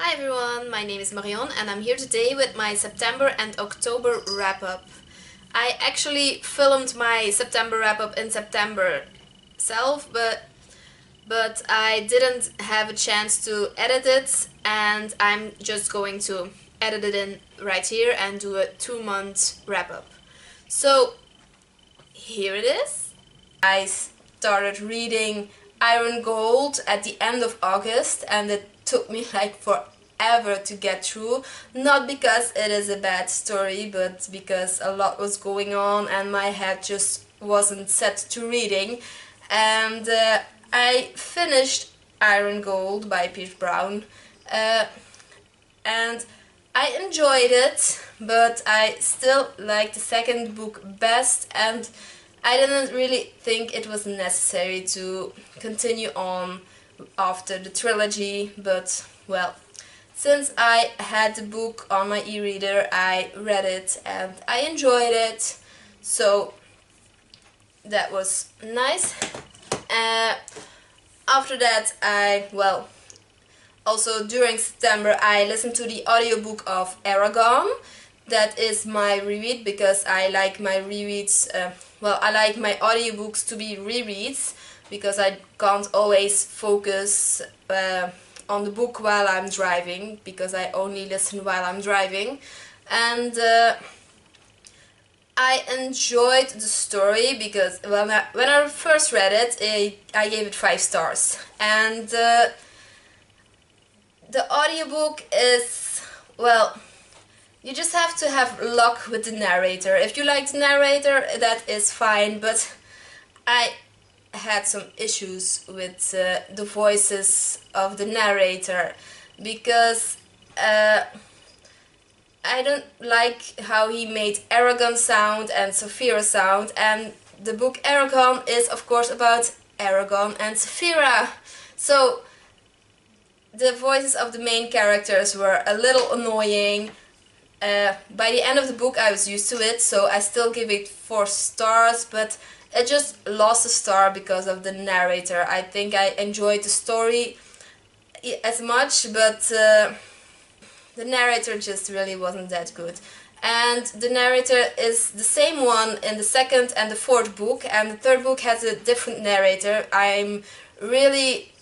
Hi everyone, my name is Marion and I'm here today with my September and October wrap-up. I actually filmed my September wrap-up in September self, but I didn't have a chance to edit it, and I'm just going to edit it in right here and do a 2-month wrap-up. So here it is. I started reading Iron Gold at the end of August, and it took me like forever to get through. Not because it is a bad story, but because a lot was going on and my head just wasn't set to reading. And I finished Iron Gold by Pierce Brown, and I enjoyed it, but I still liked the second book best, and I didn't really think it was necessary to continue on after the trilogy, but well, since I had the book on my e-reader, I read it and I enjoyed it, so that was nice. After that, also during September I listened to the audiobook of Aragon. That is my reread because I like my rereads, I like my audiobooks to be rereads because I can't always focus on the book while I'm driving, because I only listen while I'm driving. And I enjoyed the story because when I first read it, I gave it 5 stars. And the audiobook is, well, you just have to have luck with the narrator. If you like the narrator, that is fine, but I had some issues with the voices of the narrator, because I don't like how he made Aragon sound and Saphira sound, and the book Aragon is of course about Aragon and Saphira. So the voices of the main characters were a little annoying. By the end of the book I was used to it, so I still give it 4 stars, but it just lost a star because of the narrator. I think I enjoyed the story as much, but the narrator just really wasn't that good. And the narrator is the same one in the second and the fourth book, and the third book has a different narrator. I'm really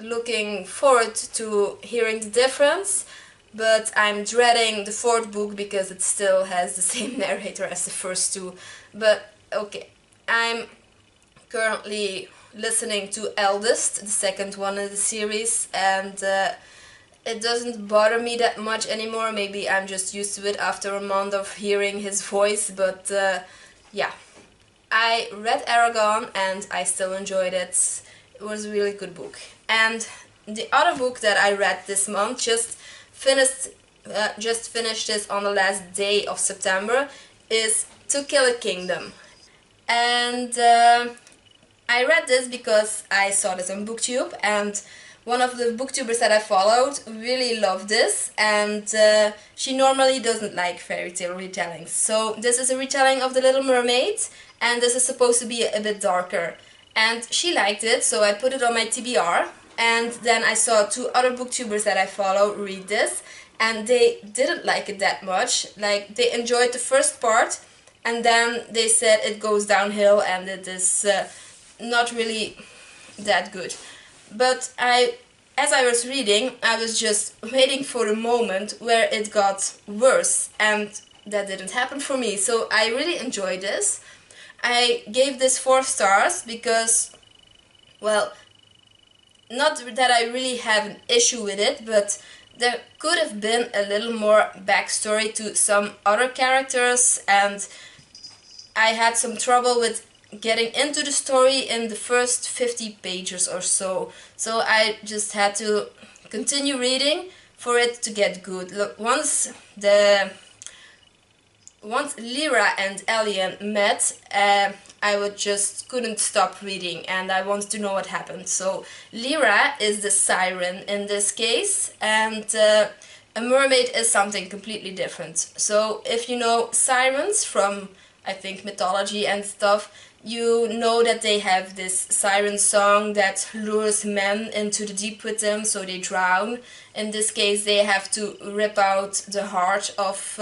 looking forward to hearing the difference, but I'm dreading the fourth book because it still has the same narrator as the first two. But okay, I'm currently listening to Eldest, the second one in the series, and it doesn't bother me that much anymore. Maybe I'm just used to it after a month of hearing his voice, but yeah. I read Aragon and I still enjoyed it. It was a really good book. And the other book that I read this month, just finished this on the last day of September, is To Kill a Kingdom. And I read this because I saw this on BookTube, and one of the booktubers that I followed really loved this, and she normally doesn't like fairy tale retellings. So this is a retelling of The Little Mermaid, and this is supposed to be a bit darker. And she liked it, so I put it on my TBR, and then I saw 2 other booktubers that I follow read this, and they didn't like it that much. Like, they enjoyed the first part, and then they said it goes downhill and it is not really that good. But as I was reading, I was just waiting for the moment where it got worse, and that didn't happen for me. So I really enjoyed this. I gave this 4 stars because, well, not that I really have an issue with it, but there could have been a little more backstory to some other characters, and I had some trouble with getting into the story in the first 50 pages or so. So I just had to continue reading for it to get good. Look, once Lyra and Elian met, I just couldn't stop reading, and I wanted to know what happened. So Lyra is the siren in this case, and a mermaid is something completely different. So if you know sirens from, I think, mythology and stuff, You know that they have this siren song that lures men into the deep with them so they drown. In this case they have to rip out the heart of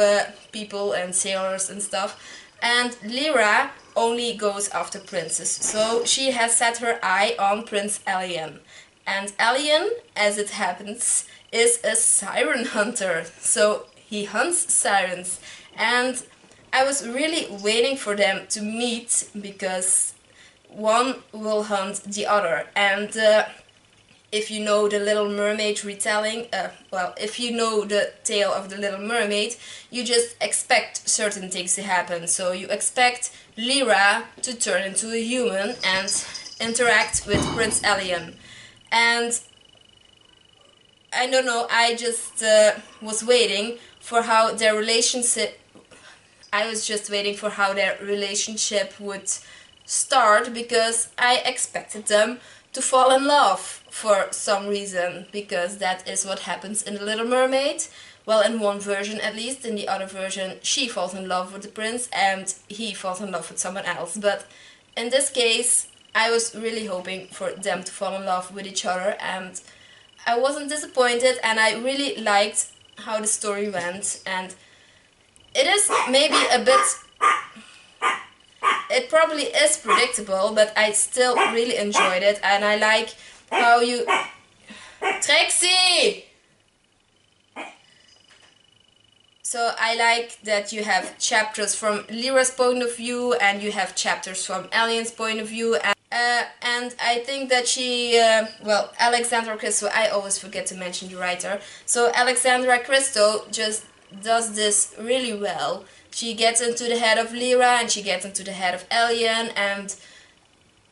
people and sailors and stuff. And Lyra only goes after princes, so she has set her eye on Prince Elien. And Elien, as it happens, is a siren hunter, so he hunts sirens. And I was really waiting for them to meet because one will hunt the other. And if you know the Little Mermaid retelling, well, if you know the tale of the Little Mermaid, you just expect certain things to happen. So you expect Lyra to turn into a human and interact with Prince Elien. And I don't know, I just was waiting for how their relationship would start, because I expected them to fall in love for some reason, because that is what happens in The Little Mermaid. Well, in one version at least. In the other version she falls in love with the prince and he falls in love with someone else. But in this case I was really hoping for them to fall in love with each other, and I wasn't disappointed, and I really liked how the story went. And it is maybe a bit... It probably is predictable, but I still really enjoyed it, and I like how you... Trixie! So I like that you have chapters from Lyra's point of view and you have chapters from Elien's point of view. And I think that she, well, Alexandra Christo, I always forget to mention the writer. So Alexandra Christo just does this really well. She gets into the head of Lyra and she gets into the head of Elien, and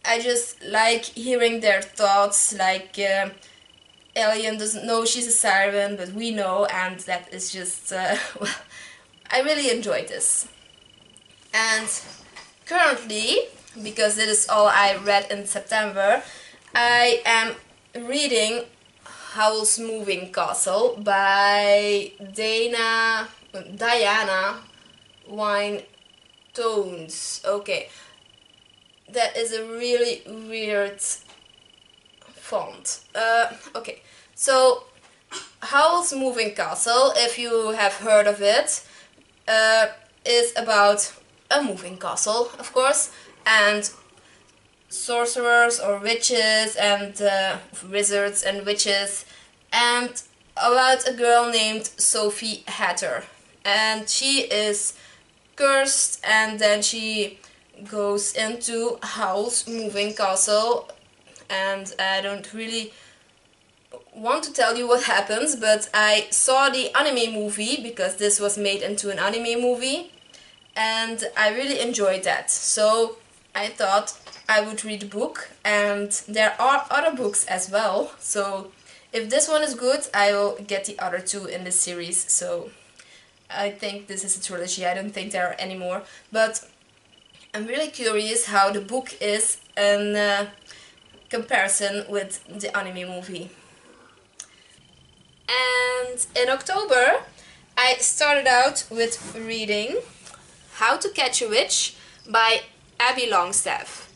I just like hearing their thoughts, like Elien doesn't know she's a siren, but we know, and that is just, well, I really enjoyed this. And currently, because it is all I read in September, I am reading Howl's Moving Castle by Diana Wine Tones. Okay, that is a really weird font. Okay, so Howl's Moving Castle, if you have heard of it, is about a moving castle, of course, and sorcerers or witches and wizards and witches, and about a girl named Sophie Hatter. And she is cursed, and then she goes into Howl's Moving Castle, and I don't really want to tell you what happens, but I saw the anime movie, because this was made into an anime movie, and I really enjoyed that. So I thought I would read the book, and there are other books as well, so if this one is good I will get the other two in this series. So I think this is a trilogy, I don't think there are any more, but I'm really curious how the book is in comparison with the anime movie. And in October I started out with reading How to Catch a Witch by Abby Longstaff.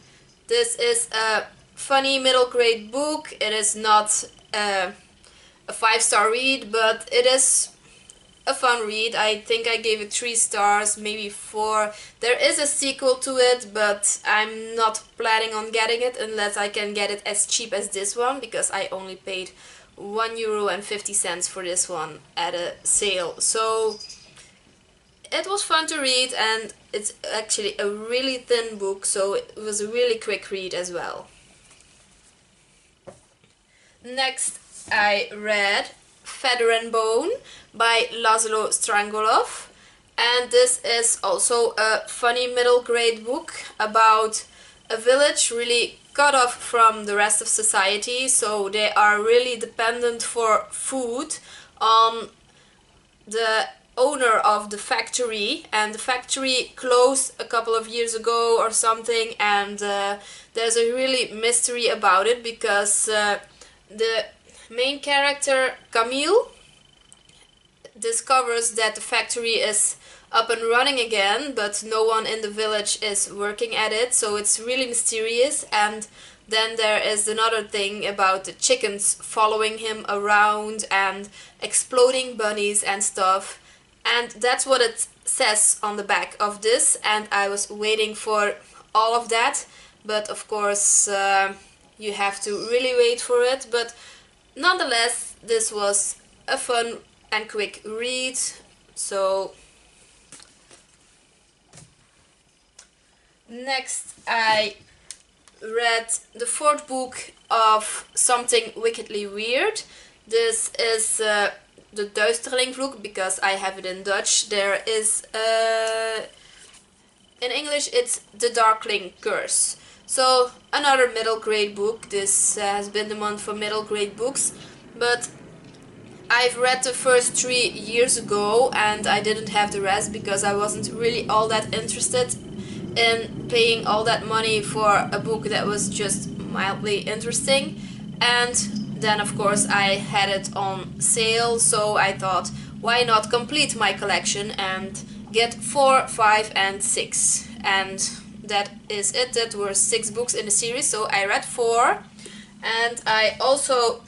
This is a funny middle grade book. It is not a 5-star read, but it is a fun read. I think I gave it 3 stars, maybe 4. There is a sequel to it, but I'm not planning on getting it unless I can get it as cheap as this one, because I only paid €1.50 for this one at a sale. So it was fun to read, and it's actually a really thin book, so it was a really quick read as well. Next I read Feather and Bone by Laszlo Strangolov, and this is also a funny middle grade book about a village really cut off from the rest of society, so they are really dependent for food on the owner of the factory, and the factory closed a couple of years ago or something, and there's a really mystery about it, because the main character Camille, discovers that the factory is up and running again, but no one in the village is working at it, so it's really mysterious. And then there is another thing about the chickens following him around and exploding bunnies and stuff. And that's what it says on the back of this, and I was waiting for all of that, but of course you have to really wait for it. But nonetheless, this was a fun and quick read. So next I read the fourth book of Something Wickedly Weird. This is the Duisterlingvloek, because I have it in Dutch. There is in English it's The Darkling Curse. So another middle grade book. This has been the month for middle grade books, but I've read the first 3 years ago and I didn't have the rest because I wasn't really all that interested in paying all that money for a book that was just mildly interesting. And then of course I had it on sale, so I thought, why not complete my collection and get 4, 5 and 6. And that is it. That were 6 books in the series, so I read 4. And I also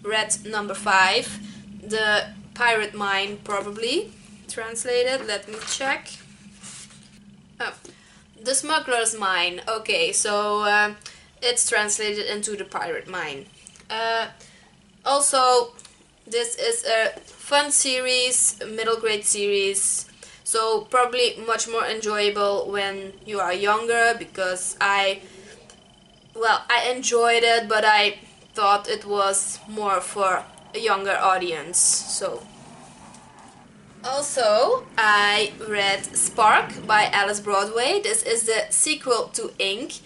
read number 5, The Pirate Mine, probably translated. Let me check. Oh, The Smuggler's Mine. Okay, so it's translated into The Pirate Mine. Also, this is a fun series, a middle grade series, so probably much more enjoyable when you are younger, because I enjoyed it, but I thought it was more for a younger audience. So also I read Spark by Alice Broadway. This is the sequel to Ink,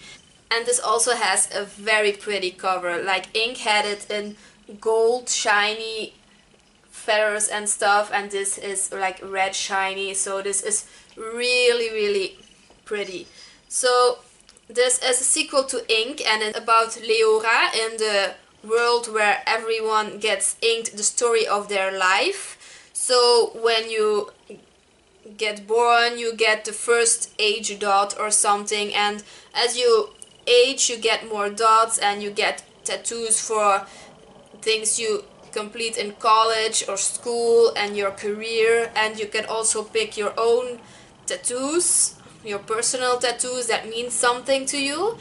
and this also has a very pretty cover. Like Ink had it in gold shiny feathers and stuff, and this is like red shiny, so this is really pretty. So this is a sequel to Ink, and it's about Leora in the world where everyone gets inked the story of their life. So when you get born, you get the first age dot or something, and as you age you get more dots, and you get tattoos for things you complete in college or school and your career. And you can also pick your own tattoos, your personal tattoos that mean something to you,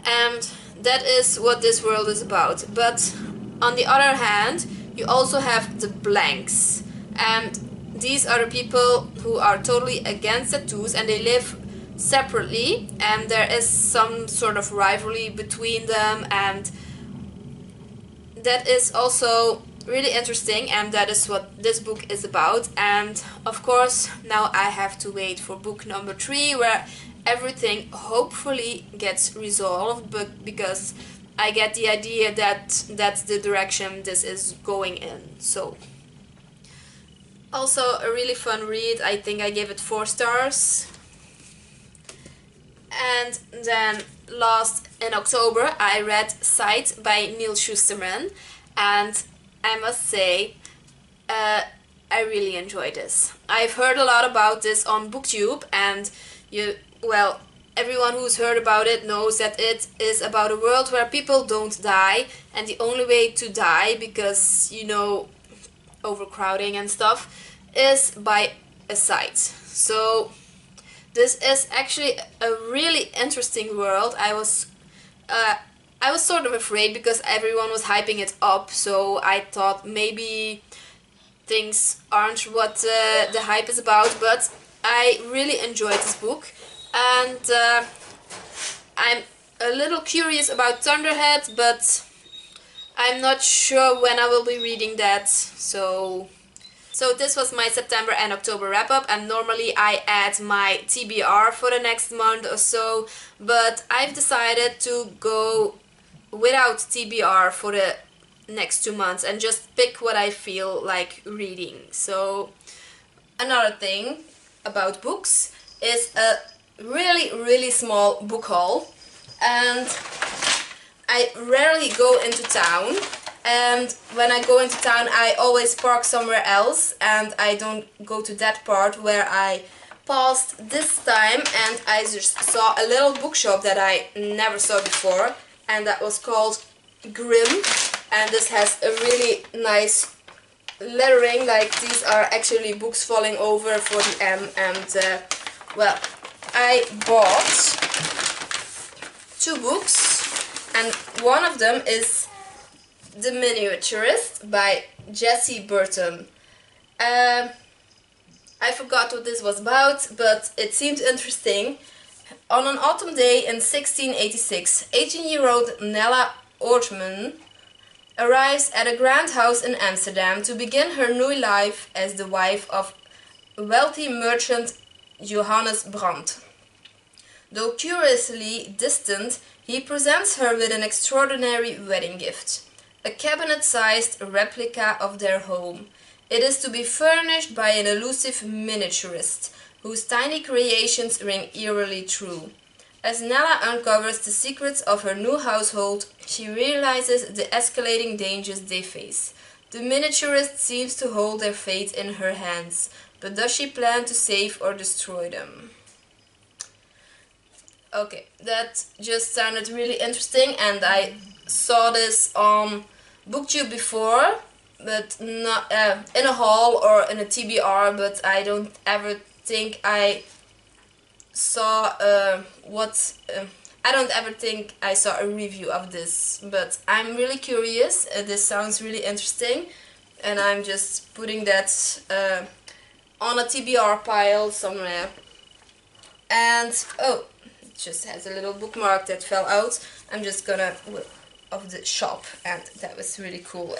and that is what this world is about. But on the other hand, you also have the blanks, and these are the people who are totally against tattoos, and they live separately, and there is some sort of rivalry between them, and that is also really interesting, and that is what this book is about. And of course now I have to wait for book number 3, where everything hopefully gets resolved, but because I get the idea that that's the direction this is going in. So also a really fun read. I think I gave it 4 stars. And then last in October I read Sight by Neil Shusterman, and I must say I really enjoyed this. I've heard a lot about this on BookTube, and everyone who's heard about it knows that it is about a world where people don't die, and the only way to die, because overcrowding and stuff, is by a sight. So this is actually a really interesting world. I was sort of afraid because everyone was hyping it up, so I thought maybe things aren't what the hype is about, but I really enjoyed this book. And I'm a little curious about Thunderhead, but I'm not sure when I will be reading that. So this was my September and October wrap-up, and normally I add my TBR for the next month or so, but I've decided to go without TBR for the next 2 months and just pick what I feel like reading. So another thing about books is a really small book haul, and I rarely go into town, and when I go into town I always park somewhere else, and I don't go to that part where I paused this time, and I just saw a little bookshop that I never saw before, and that was called Grimm, and this has a really nice lettering, like these are actually books falling over for the M, and well, I bought 2 books, and one of them is The Miniaturist by Jessie Burton. I forgot what this was about, but it seemed interesting. On an autumn day in 1686, 18-year-old Nella Ortman arrives at a grand house in Amsterdam to begin her new life as the wife of wealthy merchant Johannes Brandt. Though curiously distant, he presents her with an extraordinary wedding gift, a cabinet-sized replica of their home. It is to be furnished by an elusive miniaturist, whose tiny creations ring eerily true. As Nella uncovers the secrets of her new household, she realizes the escalating dangers they face. The miniaturist seems to hold their fate in her hands, but does she plan to save or destroy them? Okay, that just sounded really interesting, and I saw this on BookTube before, but not in a haul or in a TBR, but I don't ever think I saw I don't ever think I saw a review of this, but I'm really curious. This sounds really interesting, and I'm just putting that on a TBR pile somewhere. And oh, it just has a little bookmark that fell out. I'm just gonna of the shop, and that was really cool.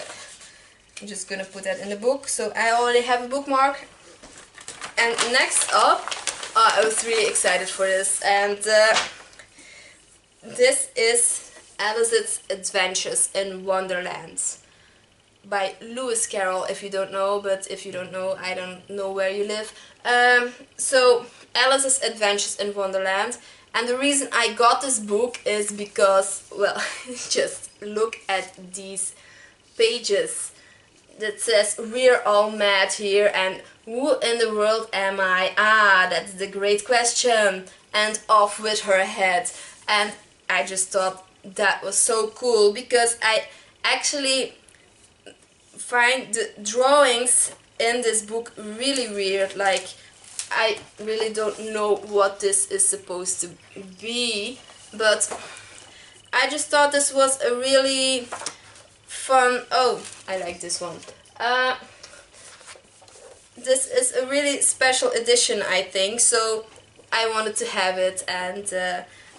I'm just gonna put that in the book, so I already have a bookmark. And next up, I was really excited for this, and this is Alice's Adventures in Wonderland by Lewis Carroll, if you don't know, but if you don't know, I don't know where you live. So Alice's Adventures in Wonderland, and the reason I got this book is because, well, just look at these pages that says we're all mad here, and who in the world am I? Ah, that's the great question, and off with her head. And I just thought that was so cool, because I actually find the drawings in this book really weird. Like, I really don't know what this is supposed to be, but I just thought this was a really fun. Oh, I like this one. This is a really special edition, I think, so I wanted to have it, and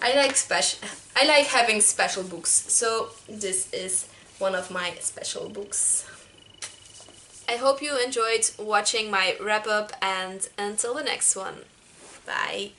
I like having special books, so this is one of my special books. I hope you enjoyed watching my wrap up, and until the next one, bye.